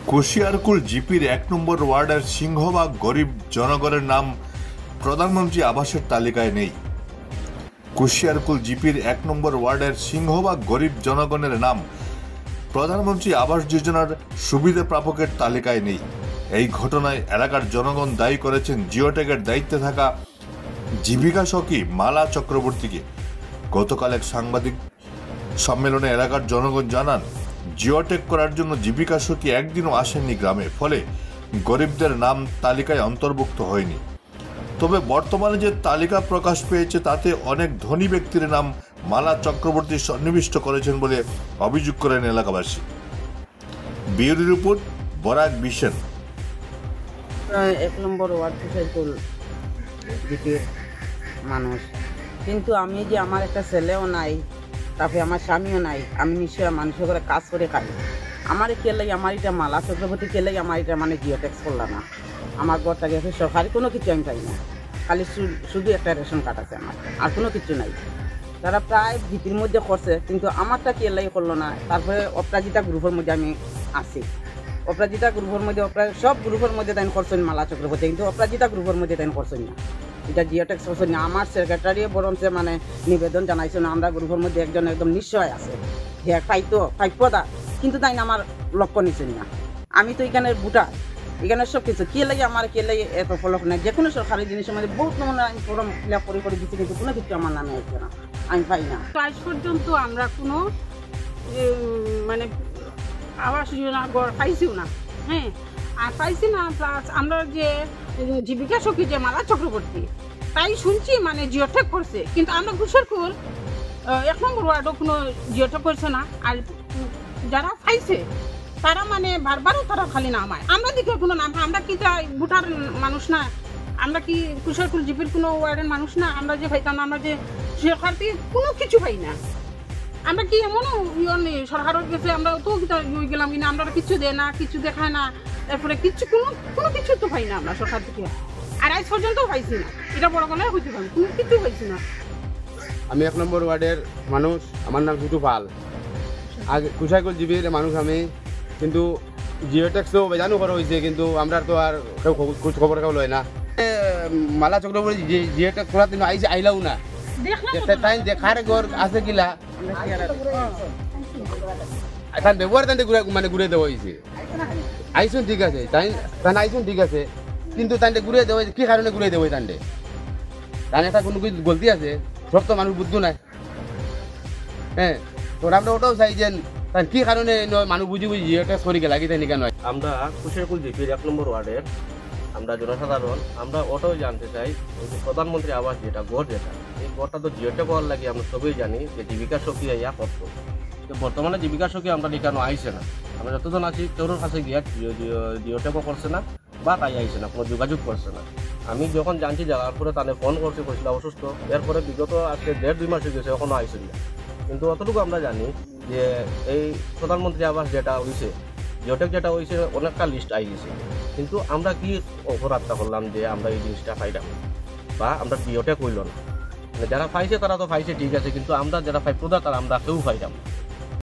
কুশিয়ারকুল জিপির ১ নম্বর ওয়ার্ডের সিংহভাগ গরিব জনগণের নাম প্রধানমন্ত্রী আবাসের তালিকায় নেই। কুশিয়ারকুল জিপির ১ নম্বর ওয়ার্ডের সিংহভাগ গরিব জনগণের নাম প্রধানমন্ত্রী আবাস যোজনার সুবিধা প্রাপকের তালিকায় নেই। এই ঘটনায় এলাকার জনগণ দায়ী করেছেন জিওটেকের দায়িত্বে থাকা জীবিকা সখী মালা চক্রবর্তীকে। গতকাল এক সাংবাদিক সম্মেলনে এলাকার জনগণ জানান, জিওটেক করার জন্য জীবিকা সখী একদিনও আসেননি গ্রামে, ফলে গরিবদের নাম তালিকায় অন্তর্ভুক্ত হয়নি। তবে বর্তমানে যে তালিকা প্রকাশ পেয়েছে তাতে অনেক ধনী ব্যক্তির নাম মালা চক্রবর্তী সন্নিবিষ্ট করেছেন বলে অভিযোগ করেন এলাকাবাসী। Bureau report, Barak Bishen. ১ number ward Kushiarkul জিপির মানুষ, কিন্তু আমি যে আমার একটা ছেলেও নাই, তারপরে আমার স্বামীও নাই, আমি নিশ্চয় মানুষের করে কাজ করে খাই। আমার কেলাই আমার এটা মালা চক্রবর্তী কেলাই আমার এটা মানে জিওটেক্স করলাম না। আমার ঘরটাকে সরকারি কোনো কিছু আমি পাই না, খালি শুধু একটা রেশন কার্ড আছে আমার, আর কোনো কিছু নাই। তারা প্রায় জিপির মধ্যে করছে, কিন্তু আমারটা কেলাই করলো না। তারপরে অপরাজিতা গ্রুপের মধ্যে আমি আছি। অপরাজিতা গ্রুপের মধ্যে সব গ্রুপের মধ্যে তাই করছেন মালা চক্রবর্তী, কিন্তু অপরাজিতা গ্রুপের মধ্যে তাই করছেন না, এটা জিওটেক্স করছেন না। আমার সেক্রেটারিও বরঞ্চে মানে নিবেদন জানাইছে না, আমরা গ্রুপের মধ্যে একজন একদম নিশ্চয় আছে হ্যাঁ পাইপদা, কিন্তু তাই না আমার লক্ষ্য নিচ্ছেন না। আমি তো এখানে বুটা, এখানে সব কিছু কে লাগে আমার কে লাগে এত ফলক নাই। যে কোনো সরকারি জিনিসের মধ্যে বহুত নমুনা আমি ফর্ম ফিল আপ করে দিচ্ছি, কিন্তু কোনো কিছু আমার নামে আসছে না, আমি পাই না। আজ পর্যন্ত আমরা কোনো মানে আবাস যোজনা পাইছিও না, হ্যাঁ, আর পাইছি না। প্লাস আমরা যে জীবিকা সখী যে মালা চক্রবর্তী, তাই শুনছি মানে জিওটেক করছে, কিন্তু আমরা কুশিয়ারকুল ১ নম্বর ওয়ার্ডও কোনো জিওটেক করছে না। আর যারা পাইছে তারা মানে বারবারও তারা খালি নামায়, আমরা দিকে কোনো নাম। আমরা কি ভোটার মানুষ না? আমরা কি কুশিয়ারকুল জিপির কোনো ওয়ার্ডের মানুষ না? আমরা যে পাইতাম না, আমরা যে সরকার থেকে কোনো কিছু পাই না। আমরা কি এমনও সরকারের কাছে আমরা তো গেলাম কিনা, আমরা কিছু দেয় না, কিছু দেখায় না, এরপরে কিছু কোনো কিছু তো পাই না আমরা সরকার থেকে, আর আজ পর্যন্তও পাইছি না। এটা বড় কথা হইতে পারে, কোনো কিছু পাইছি না। আমি ১ নম্বর ওয়ার্ডের মানুষ, আমার নাম ছোটু পাল। আগে কুশিয়ারকুল জিপির মানুষ আমি, কিন্তু জিওটেক্সও বেজানো করা হয়েছে, কিন্তু আমরা তো আর কেউ খোঁজ খবর কেউ লয় না। মালা চক্রবর্তী জিওটেক্স করার জন্য আইলাও না, তাই দেখার ঘর আছে কিলা এখন ব্যবহার তাই মানে ঘুরে দেওয়া হয়েছে। আইসুন ঠিক আছে, তাই আইসুন ঠিক আছে, কিন্তু তাই ঘুরে দেওয়া কি কারণে ঘুরে দেওয়া তান্ডে তাই একটা কোনো কিছু গলতি আছে, সব তো মানুষ বুদ্ধ নাই। হ্যাঁ, তো আমরা ওটাও চাই যে তাই কি কারণে মানুষ বুঝি জিওটেক্স করি গেলা কি তাই নিকা নয়। আমরা কুশিয়ারকুল জিপির ১ নম্বর ওয়ার্ডের আমরা জনসাধারণ, আমরা ওটাও জানতে চাই প্রধানমন্ত্রী আবাস যেটা ঘর, যেটা এই ঘরটা তো জিওটেক হওয়ার লাগে আমরা সবই জানি যে জীবিকা সখী ইয়া করত, তো বর্তমানে জীবিকা সখী আমরা দেখানো আইসে না। আমরা যতজন আছি তোর কাছে গিয়া জিওটেকও করছে না বা তাই আইসে না, কোনো যোগাযোগ করছে না। আমি যখন জানছি যাওয়ার পরে তাদের ফোন করছে, কইছিল অসুস্থ, এরপরে বিগত আজকে ১.৫-২ মাস হয়ে গেছে, এখনো আইসেন না। কিন্তু অতটুকু আমরা জানি যে এই প্রধানমন্ত্রী আবাস যেটা হয়েছে, জিওটেক যেটা হয়েছে, অনেকটা লিস্ট আই গেছে, কিন্তু আমরা কি অপরাধটা করলাম যে আমরা এই জিনিসটা পাইলাম বা আমরা জিওটেক হইল না। যারা পাইছে তারা তো পাইছে ঠিক আছে, কিন্তু আমরা যারা পাইপ তারা আমরা কেউ পাইলাম না।